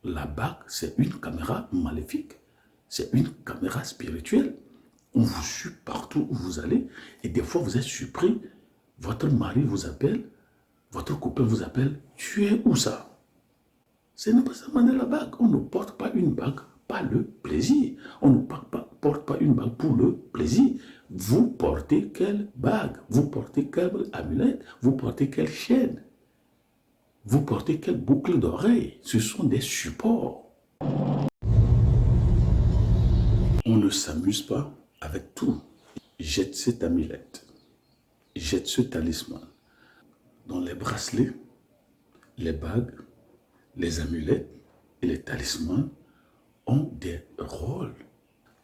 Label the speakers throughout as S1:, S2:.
S1: la bague, c'est une caméra maléfique. C'est une caméra spirituelle. On vous suit partout où vous allez. Et des fois, vous êtes surpris. Votre mari vous appelle, votre copain vous appelle. Tu es où ça? Ce n'est pas seulement de la bague. On ne porte pas une bague, pas le plaisir. On ne porte pas une bague pour le plaisir. Vous portez quelle bague? Vous portez quelle amulette? Vous portez quelle chaîne? Vous portez quelle boucle d'oreille? Ce sont des supports. On ne s'amuse pas avec tout. Jette cette amulette. Jette ce talisman. Dans les bracelets, les bagues, les amulettes et les talismans ont des rôles.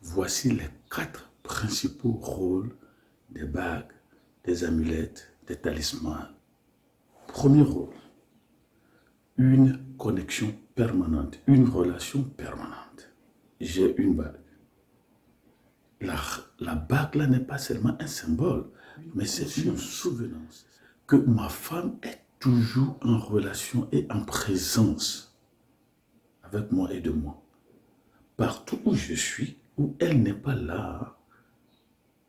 S1: Voici les 4 principaux rôles des bagues, des amulettes, des talismans. Premier rôle, une connexion permanente, une relation permanente. J'ai une bague. La bague là n'est pas seulement un symbole, mais c'est une souvenance que ma femme est toujours en relation et en présence avec moi et de moi. Partout où je suis, où elle n'est pas là,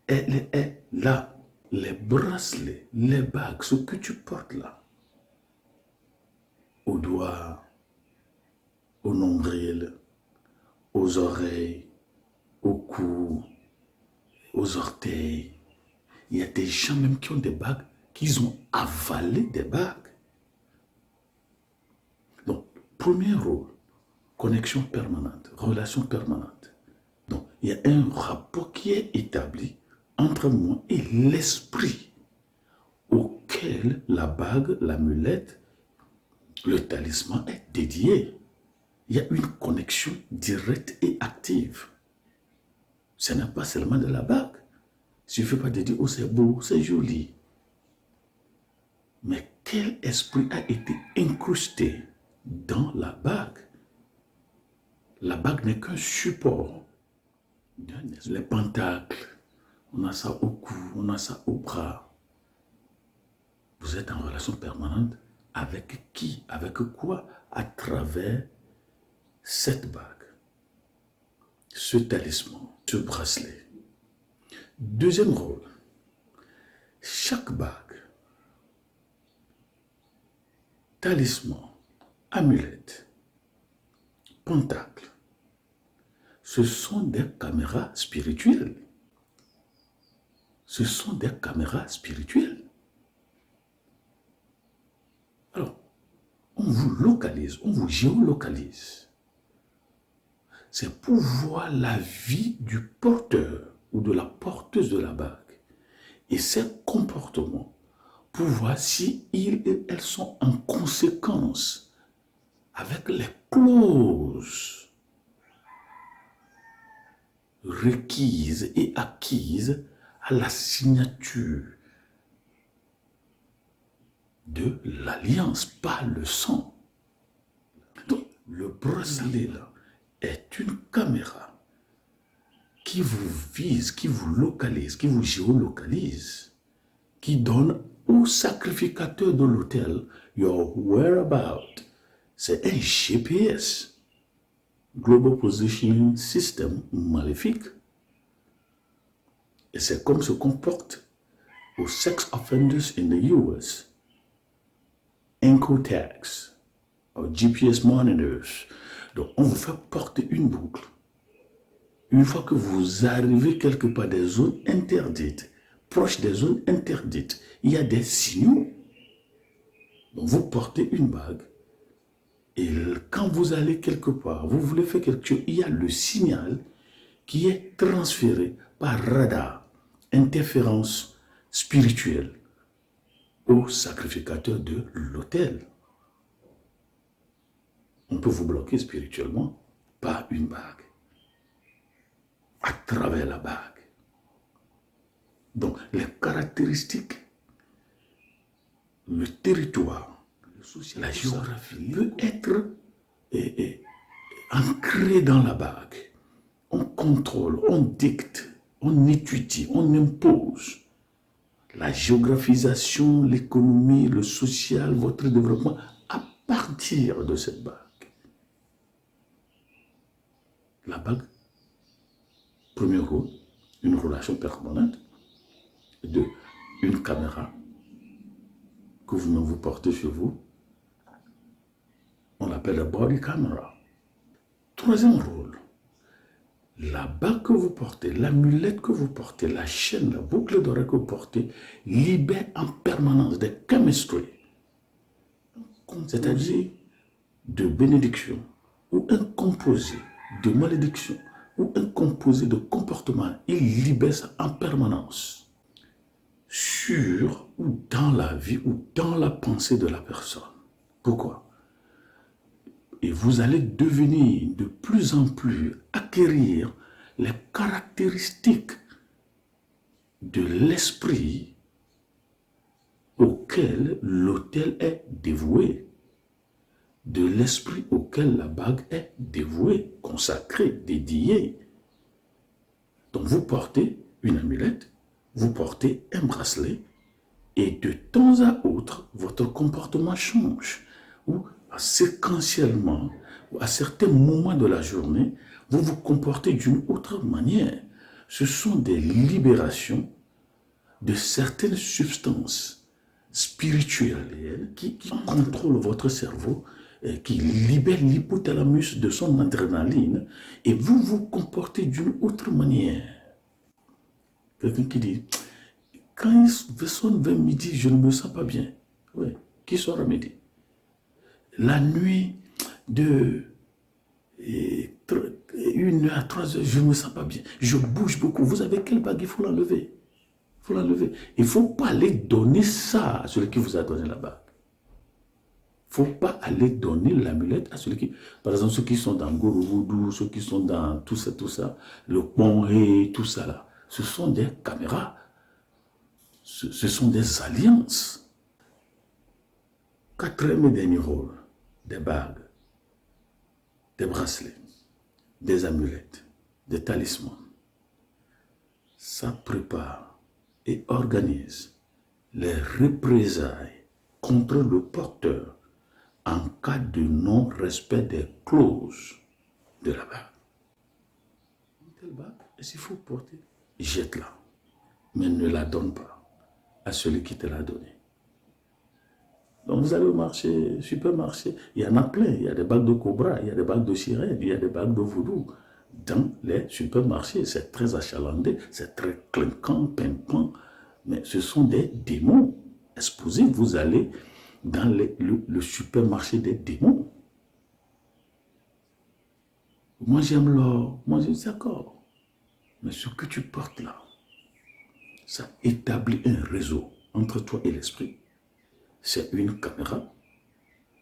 S1: elle est là. Les bracelets, les bagues, ce que tu portes là, aux doigts, au nombril, aux oreilles, au cou, aux orteils. Il y a des gens même qui ont des bagues, qui ont avalé des bagues. Donc, premier rôle, connexion permanente, relation permanente. Donc, il y a un rapport qui est établi entre moi et l'esprit auquel la bague, l'amulette, le talisman est dédié. Il y a une connexion directe et active. Ce n'est pas seulement de la bague. Il ne suffit pas de dire, oh c'est beau, c'est joli. Mais quel esprit a été incrusté dans la bague? La bague n'est qu'un support. Les pentacles, on a ça au cou, on a ça au bras. Vous êtes en relation permanente avec qui? Avec quoi? À travers cette bague, ce talisman, ce bracelet. Deuxième rôle, chaque bague, talisman, amulette, pentacle, ce sont des caméras spirituelles. Ce sont des caméras spirituelles. Alors, on vous localise, on vous géolocalise. C'est pour voir la vie du porteur ou de la porteuse de la bague et ses comportements pour voir si ils et elles sont en conséquence avec les clauses requises et acquises à la signature de l'alliance, pas le sang. Donc, le bracelet là est une caméra qui vous vise, qui vous localise, qui vous géolocalise, qui donne au sacrificateur de l'autel your whereabout. C'est un GPS, Global Positioning System maléfique. Et c'est comme se comporte aux sex offenders in the US. Ankle tags, or GPS monitors. Donc, on vous fait porter une boucle. Une fois que vous arrivez quelque part des zones interdites, proches des zones interdites, il y a des signaux. Donc, vous portez une bague. Et quand vous allez quelque part, vous voulez faire quelque chose, il y a le signal qui est transféré par radar, interférence spirituelle, au sacrificateur de l'autel. On peut vous bloquer spirituellement par une bague, à travers la bague. Donc, les caractéristiques, le territoire, la géographie peut être ancré dans la bague. On contrôle, on dicte, on étudie, on impose. La géographisation, l'économie, le social, votre développement, à partir de cette bague. la bague, premier rôle, une relation permanente. Deux, une caméra que vous portez sur vous. On l'appelle la body camera. Troisième rôle, la bague que vous portez, l'amulette que vous portez, la chaîne, la boucle d'oreille que vous portez, libère en permanence des chemistry, c'est-à-dire de bénédiction, ou un composé de malédiction, ou un composé de comportement. Il libère ça en permanence sur ou dans la vie ou dans la pensée de la personne. Pourquoi? Et vous allez devenir de plus en plus, acquérir les caractéristiques de l'esprit auquel l'autel est dévoué, de l'esprit auquel la bague est dévouée, consacrée, dédiée. Donc vous portez une amulette, vous portez un bracelet, et de temps à autre, votre comportement change. Ou séquentiellement, ou à certains moments de la journée, vous vous comportez d'une autre manière. Ce sont des libérations de certaines substances spirituelles qui contrôlent votre cerveau, qui libèrent l'hypothalamus de son adrénaline, et vous vous comportez d'une autre manière. Quelqu'un qui dit, quand il sonne vers midi, je ne me sens pas bien. Oui, qui sort à midi? La nuit de 1h à 3h, je ne me sens pas bien. Je bouge beaucoup. Vous avez quelle bague? Il faut l'enlever. Il faut l'enlever. Il ne faut pas aller donner ça à celui qui vous a donné la bague. Il ne faut pas aller donner l'amulette à celui qui... Par exemple, ceux qui sont dans Guru Voodoo, ceux qui sont dans tout ça, le Ponré, tout ça là, ce sont des caméras. Ce sont des alliances. Quatrième et dernier rôle, des bagues, des bracelets, des amulettes, des talismans. Ça prépare et organise les représailles contre le porteur en cas de non-respect des clauses de la bague. Telle bague, s'il faut porter, jette-la, mais ne la donne pas à celui qui te l'a donné. Donc vous allez au marché, supermarché, il y en a plein, il y a des bagues de cobra, il y a des bagues de sirène, il y a des bagues de voodoo. Dans les supermarchés, c'est très achalandé, c'est très clinquant, pimpant, mais ce sont des démons exposés. Vous allez dans le supermarché des démons. Moi j'aime l'or, moi je dis d'accord, mais ce que tu portes là, ça établit un réseau entre toi et l'esprit. C'est une caméra,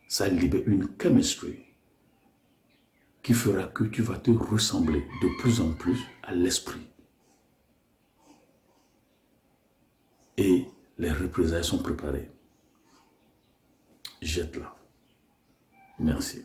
S1: ça libère une chemistry qui fera que tu vas te ressembler de plus en plus à l'esprit. Et les représailles sont préparées. Jette-la. Merci.